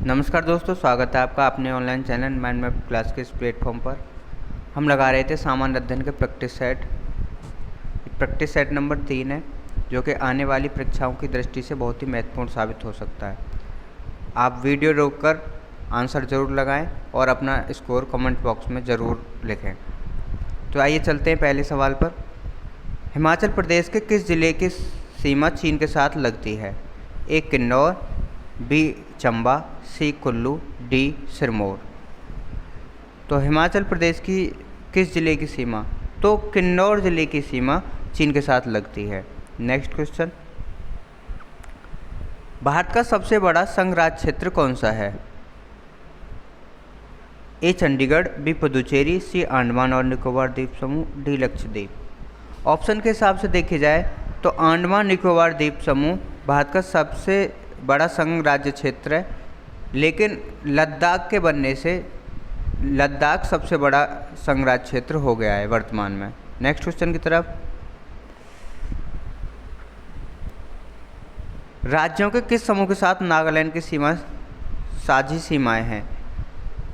नमस्कार दोस्तों, स्वागत है आपका अपने online channel mind map class के इस प्लेटफॉर्म पर। हम लगा रहे थे सामान्य अध्ययन के प्रैक्टिस सेट नंबर 3 है, जो कि आने वाली परीक्षाओं की दृष्टि से बहुत ही महत्वपूर्ण साबित हो सकता है। आप वीडियो रोककर आंसर ज़रूर लगाएं और अपना स्कोर कमेंट बॉक्स में ज़रूर लिखें। तो आइए चलते हैं पहले सवाल पर। हिमाचल प्रदेश के किस ज़िले की सीमा चीन के साथ लगती है? ए किन्नौर, बी चंबा, सी कुल्लू, डी सिरमौर। तो हिमाचल प्रदेश की किस ज़िले की सीमा? तो किन्नौर ज़िले की सीमा चीन के साथ लगती है। नेक्स्ट क्वेश्चन, भारत का सबसे बड़ा संघ राज्य क्षेत्र कौन सा है? ए चंडीगढ़, बी पुदुचेरी, सी अंडमान और निकोबार द्वीप समूह, डी लक्षद्वीप। ऑप्शन के हिसाब से देखी जाए तो अंडमान निकोबार द्वीप समूह भारत का सबसे बड़ा संघ राज्य क्षेत्र है, लेकिन लद्दाख के बनने से लद्दाख सबसे बड़ा संघ राज्य क्षेत्र हो गया है वर्तमान में। नेक्स्ट क्वेश्चन की तरफ, राज्यों के किस समूह के साथ नागालैंड की सीमा साझी सीमाएं हैं?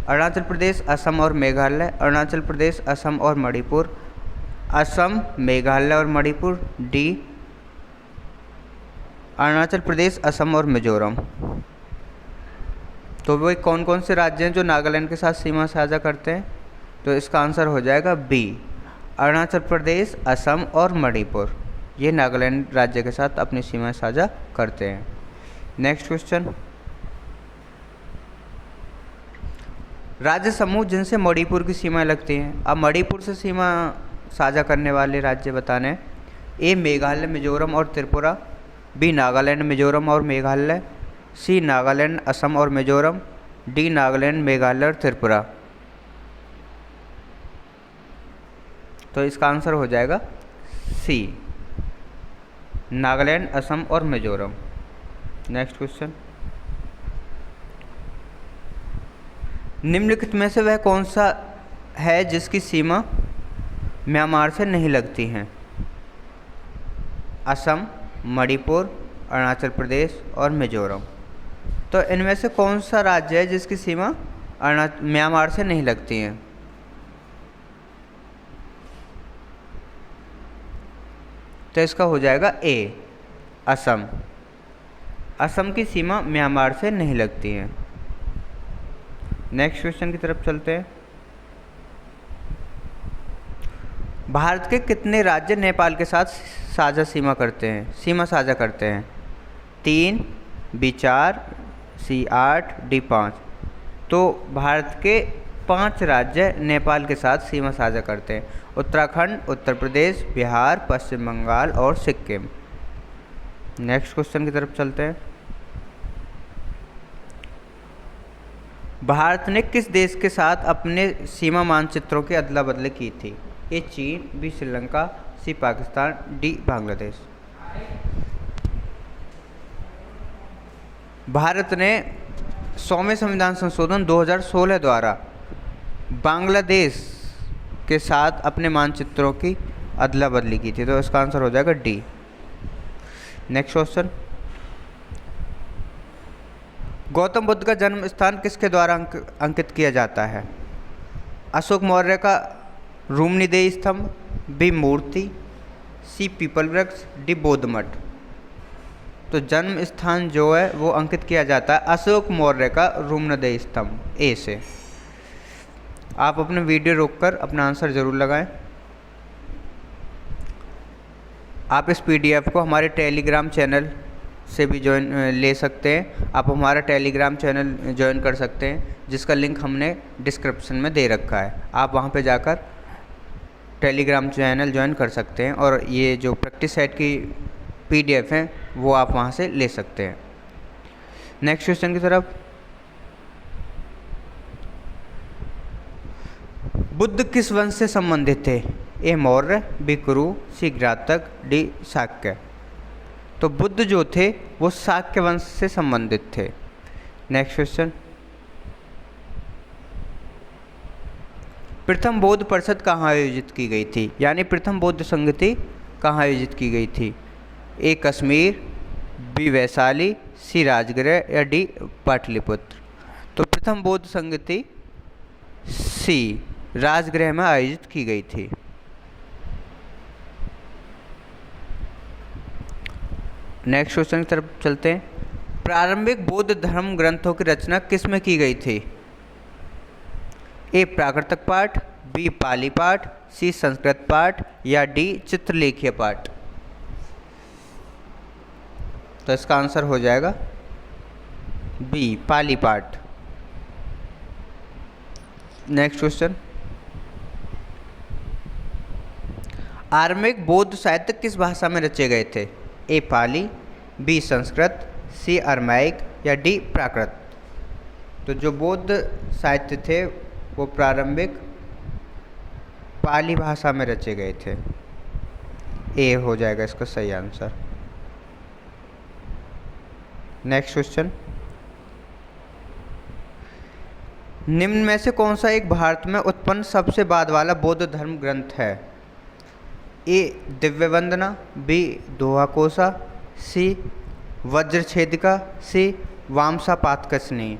अरुणाचल प्रदेश, असम और मेघालय, अरुणाचल प्रदेश, असम और मणिपुर, असम, मेघालय और मणिपुर, डी अरुणाचल प्रदेश, असम और मिजोरम। तो वे कौन कौन से राज्य हैं जो नागालैंड के साथ सीमा साझा करते हैं? तो इसका आंसर हो जाएगा बी, अरुणाचल प्रदेश, असम और मणिपुर। ये नागालैंड राज्य के साथ अपनी सीमा साझा करते हैं। नेक्स्ट क्वेश्चन, राज्य समूह जिनसे मणिपुर की सीमा लगती हैं। अब मणिपुर से सीमा साझा करने वाले राज्य बताने: ए मेघालय, मिजोरम और त्रिपुरा, बी नागालैंड, मिजोरम और मेघालय, सी नागालैंड, असम और मिजोरम, डी नागालैंड, मेघालय और त्रिपुरा। तो इसका आंसर हो जाएगा सी, नागालैंड, असम और मिजोरम। नेक्स्ट क्वेश्चन, निम्नलिखित में से वह कौन सा है जिसकी सीमा म्यांमार से नहीं लगती हैं? असम, मणिपुर, अरुणाचल प्रदेश और मिजोरम। तो इनमें से कौन सा राज्य है जिसकी सीमा म्यांमार से नहीं लगती है? तो इसका हो जाएगा ए, असम। असम की सीमा म्यांमार से नहीं लगती है। नेक्स्ट क्वेश्चन की तरफ चलते हैं। भारत के कितने राज्य नेपाल के साथ साझा सीमा साझा करते हैं? 3, बी 4, सी 8, डी 5। तो भारत के 5 राज्य नेपाल के साथ सीमा साझा करते हैं: उत्तराखंड, उत्तर प्रदेश, बिहार, पश्चिम बंगाल और सिक्किम। नेक्स्ट क्वेश्चन की तरफ चलते हैं। भारत ने किस देश के साथ अपने सीमा मानचित्रों की अदला बदली की थी? ए चीन, बी श्रीलंका, सी पाकिस्तान, डी बांग्लादेश। भारत ने 100वें संविधान संशोधन 2016 द्वारा बांग्लादेश के साथ अपने मानचित्रों की अदला बदली की थी। तो इसका आंसर हो जाएगा D. Next question, Gautam Buddha का जन्म स्थान किसके द्वारा अंकित किया जाता है? अशोक मौर्य का रूमनिदेय स्तंभ, बी मूर्ति, सी पीपल वृक्ष, डी बौद्ध मठ। तो जन्म स्थान जो है वो अंकित किया जाता है अशोक मौर्य का रूमनिदेय स्तंभ, ए से। आप अपने वीडियो रोककर अपना आंसर ज़रूर लगाएं। आप इस पीडीएफ को हमारे टेलीग्राम चैनल से भी ले सकते हैं। आप हमारा टेलीग्राम चैनल ज्वाइन कर सकते हैं, जिसका लिंक हमने डिस्क्रिप्शन में दे रखा है। आप वहां पे जाकर टेलीग्राम चैनल ज्वाइन कर सकते हैं और ये जो प्रैक्टिस सेट की पीडीएफ हैं वो आप वहां से ले सकते हैं। नेक्स्ट क्वेश्चन की तरफ, बुद्ध किस वंश से संबंधित थे? ए मौर्य, बी कुरु, सी घातक, डी शाक्य। तो बुद्ध जो थे वो शाक्य वंश से संबंधित थे। नेक्स्ट क्वेश्चन, प्रथम बौद्ध परिषद कहाँ आयोजित की गई थी? यानी प्रथम बौद्ध संगति कहाँ आयोजित की गई थी? ए कश्मीर, बी वैशाली, सी राजगृह या डी पाटलिपुत्र। प्रथम बौद्ध संगति सी राजगृह में आयोजित की गई थी। नेक्स्ट क्वेश्चन की तरफ चलते हैं। प्रारंभिक बौद्ध धर्म ग्रंथों की रचना किस में की गई थी? ए प्राकृतिक पाठ, बी पाली पाठ, सी संस्कृत पाठ या डी चित्रलेखीय पाठ। तो इसका आंसर हो जाएगा बी पाली पाठ। Next question. आरंभिक बौद्ध साहित्य किस भाषा में रचे गए थे? ए पाली, बी संस्कृत, सी अरमाइक या डी प्राकृत। तो जो बौद्ध साहित्य थे वो प्रारंभिक पाली भाषा में रचे गए थे। ए हो जाएगा इसका सही आंसर। Next question. निम्न में से कौन सा एक भारत में उत्पन्न सबसे बाद वाला बौद्ध धर्म ग्रंथ है? ए दिव्य वंदना, बी दोहा कोसा, सी वज्रछेदिका, सी वामसा पातकसनी।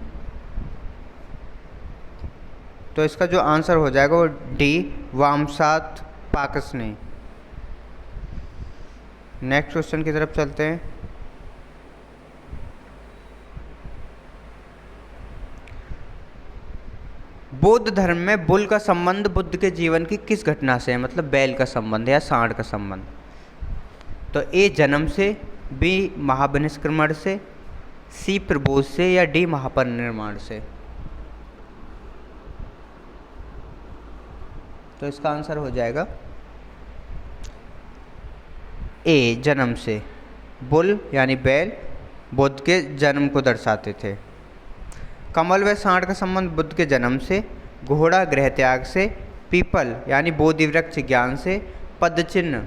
तो इसका जो आंसर हो जाएगा वो डी वामसात पाकसनी। नेक्स्ट क्वेश्चन की तरफ चलते हैं। बौद्ध धर्म में बुल का संबंध बुद्ध के जीवन की किस घटना से है? मतलब बैल का संबंध या सांड का संबंध। तो ए जन्म से, बी महाविनिष्क्रमण से, सी प्रबोध से या डी महापरिनिर्वाण से। तो इसका आंसर हो जाएगा ए जन्म से। बुल यानी बैल बुद्ध के जन्म को दर्शाते थे। कमल व सांड का संबंध बुद्ध के जन्म से, घोड़ा गृह त्याग से, पीपल यानी बोधि वृक्ष ज्ञान से, पदचिन्ह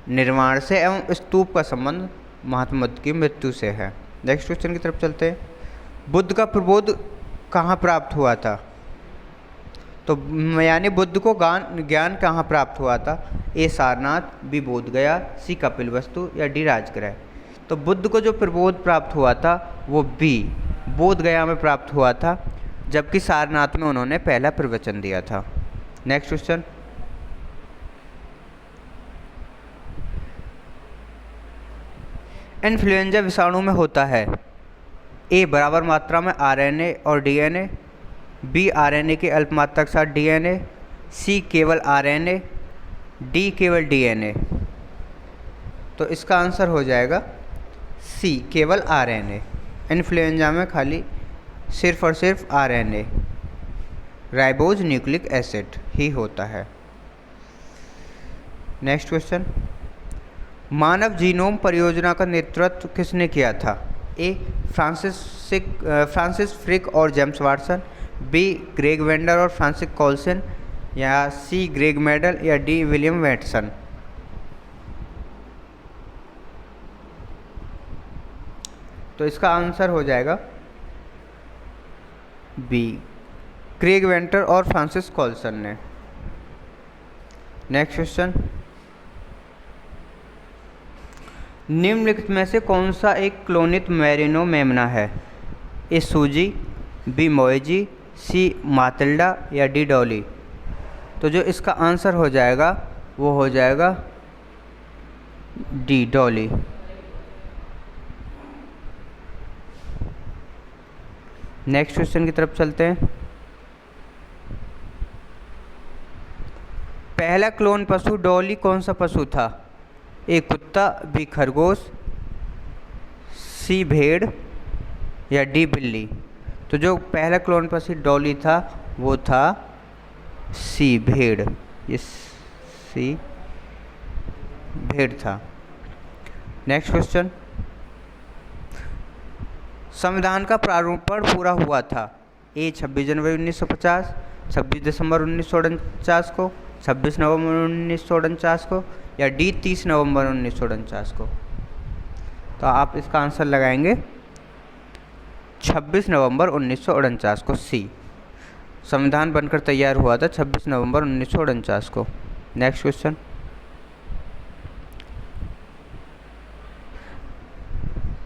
निर्माण से एवं स्तूप का संबंध महात्मा बुद्ध की मृत्यु से है। नेक्स्ट क्वेश्चन की तरफ चलते हैं। बुद्ध का प्रबोध कहाँ प्राप्त हुआ था? तो यानी बुद्ध को ज्ञान कहाँ प्राप्त हुआ था? ए सारनाथ, बी बोध गया, सी कपिलवस्तु या डी राजगृह। तो बुद्ध को जो प्रबोध प्राप्त हुआ था वो बी बोध गया में प्राप्त हुआ था, जबकि सारनाथ में उन्होंने पहला प्रवचन दिया था। Next question. इन्फ्लुएंजा विषाणु में होता है? ए बराबर मात्रा में आरएनए और डीएनए, बी आरएनए की अल्प मात्रा के साथ डीएनए, सी केवल आरएनए, डी केवल डीएनए। तो इसका आंसर हो जाएगा सी केवल आरएनए। इन्फ्लुएंजा में खाली सिर्फ और सिर्फ आरएनए राइबोज न्यूक्लिक एसिड ही होता है। Next question. मानव जीनोम परियोजना का नेतृत्व किसने किया था? ए फ्रांसिस फ्रिक और James Watson, B Craig Venter और फ्रांसिस कॉल्सन या सी ग्रेग मेडल या डी विलियम वेटसन। तो इसका आंसर हो जाएगा बी क्रेग वेंटर और फ्रांसिस कॉल्सन ने। Next question. निम्नलिखित में से कौन सा एक क्लोनित मैरिनो मेमना है? ए सूजी, बी मोएजी, सी मातिल्डा या डी डॉली। तो जो इसका आंसर हो जाएगा वो हो जाएगा डी डॉली। नेक्स्ट क्वेश्चन की तरफ चलते हैं। पहला क्लोन पशु डॉली कौन सा पशु था? ए कुत्ता, बी खरगोश, सी भेड़ या डी बिल्ली। तो जो पहला क्लोन पशु डॉली था वो था सी भेड़। ये सी भेड़ था। Next question. संविधान का प्रारूपण पूरा हुआ था? ए 26 जनवरी 1950, 26 दिसंबर 1949 को, 26 नवंबर 1949 को या डी 30 नवंबर 1949 को। तो आप इसका आंसर लगाएंगे 26 नवंबर 1949 को, सी। संविधान बनकर तैयार हुआ था 26 नवंबर 1949 को। Next question.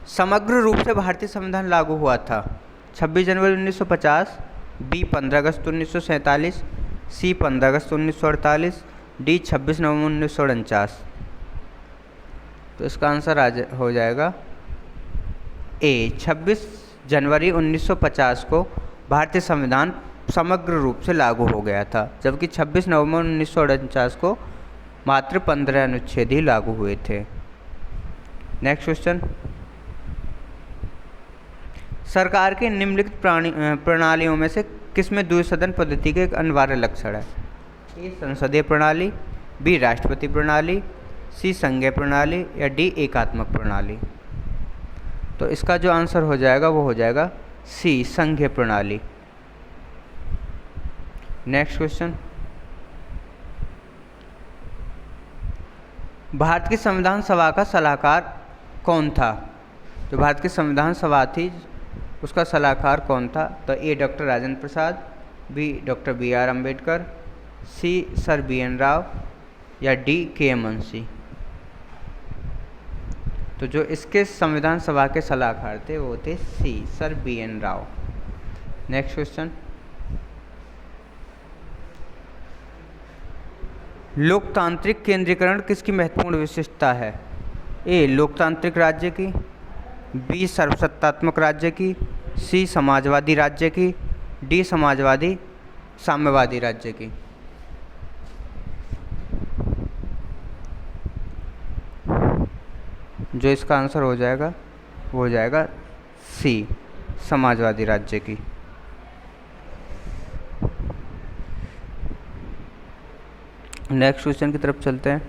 समग्र रूप से भारतीय संविधान लागू हुआ था? 26 जनवरी 1950, बी 15 अगस्त 1947, सी 15 अगस्त 1948, डी 26 नवंबर 1949। तो इसका आंसर हो जाएगा ए 26 जनवरी 1950 को भारतीय संविधान समग्र रूप से लागू हो गया था, जबकि 26 नवंबर 1949 को मात्र 15 अनुच्छेद ही लागू हुए थे। नेक्स्ट क्वेश्चन, सरकार के निम्नलिखित प्रणालियों में से किसमें द्विसदन पद्धति के एक अनिवार्य लक्षण है? ए संसदीय प्रणाली, बी राष्ट्रपति प्रणाली, सी संघीय प्रणाली या डी एकात्मक प्रणाली। तो इसका जो आंसर हो जाएगा वो हो जाएगा सी संघीय प्रणाली। नेक्स्ट क्वेश्चन, भारत की संविधान सभा का सलाहकार कौन था? जो भारत की संविधान सभा थी उसका सलाहकार कौन था? तो ए doctor Rajendra Prasad, B doctor BR Ambedkar, सी सर BN राव या डी KM मुंशी। तो जो इसके संविधान सभा के सलाहकार थे वो थे C sir BN Rao. Next question, लोकतांत्रिक केंद्रीकरण किसकी महत्वपूर्ण विशेषता है? ए लोकतांत्रिक राज्य की, बी सर्वसत्तात्मक राज्य की, सी समाजवादी राज्य की, डी समाजवादी साम्यवादी राज्य की। जो इसका आंसर हो जाएगा वो हो जाएगा सी समाजवादी राज्य की। नेक्स्ट क्वेश्चन की तरफ चलते हैं।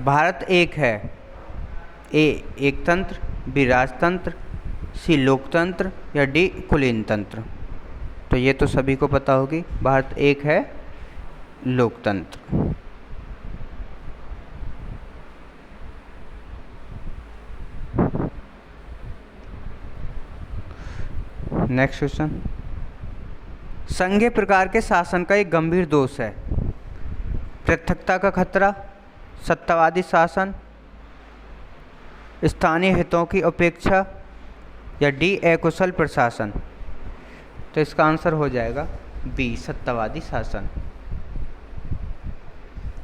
भारत एक है, ए एकतंत्र, बी राजतंत्र, सी लोकतंत्र या डी कुलीन तंत्र। तो ये तो सभी को पता होगी, भारत एक है लोकतंत्र। नेक्स्ट क्वेश्चन, संघीय प्रकार के शासन का एक गंभीर दोष है? पृथकता का खतरा, सत्तावादी शासन, स्थानीय हितों की उपेक्षा या डी अकुशल प्रशासन। तो इसका आंसर हो जाएगा बी सत्तावादी शासन।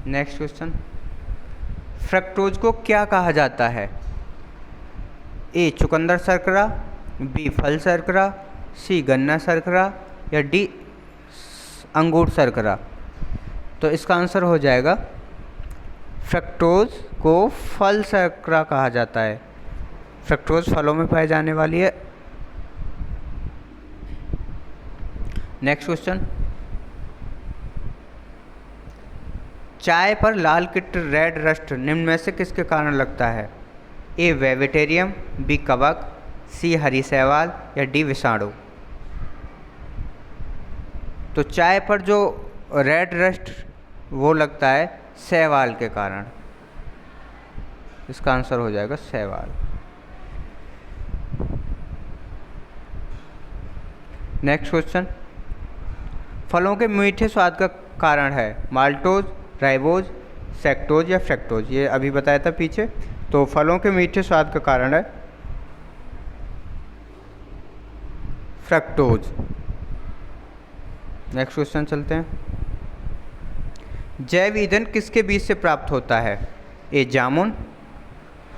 नेक्स्ट क्वेश्चन, फ्रक्टोज को क्या कहा जाता है? ए चुकंदर शर्करा, बी फल शर्करा, सी गन्ना शर्करा या डी अंगूर शर्करा। तो इसका आंसर हो जाएगा फ्रक्टोज को फल शर्करा कहा जाता है। फ्रक्टोज फलों में पाई जाने वाली है। नेक्स्ट क्वेश्चन, चाय पर लाल किट रेड रस्ट निम्न में से किसके कारण लगता है? ए वेवेटेरियम, बी कवक, सी हरी शैवाल या डी विषाणु। तो चाय पर जो रेड रस्ट वो लगता है शैवाल के कारण। इसका आंसर हो जाएगा शैवाल। नेक्स्ट क्वेश्चन, फलों के मीठे स्वाद का कारण है माल्टोज, राइबोज, सेक्टोज या फ्रक्टोज। ये अभी बताया था पीछे। तो फलों के मीठे स्वाद का कारण है फ्रक्टोज। नेक्स्ट क्वेश्चन चलते हैं। जैव ईंधन किसके बीज से प्राप्त होता है? ए जामुन,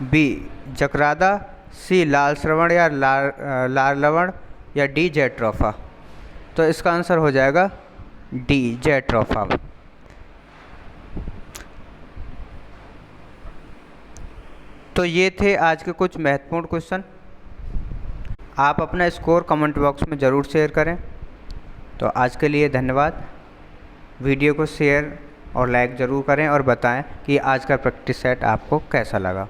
बी जकरादा, सी लाल श्रवण या लाल लवण या डी जैट्रोफा। तो इसका आंसर हो जाएगा डी जैट्रोफा। तो ये थे आज के कुछ महत्वपूर्ण क्वेश्चन। आप अपना स्कोर कमेंट बॉक्स में ज़रूर शेयर करें। तो आज के लिए धन्यवाद। वीडियो को शेयर और लाइक ज़रूर करें और बताएं कि आज का प्रैक्टिस सेट आपको कैसा लगा।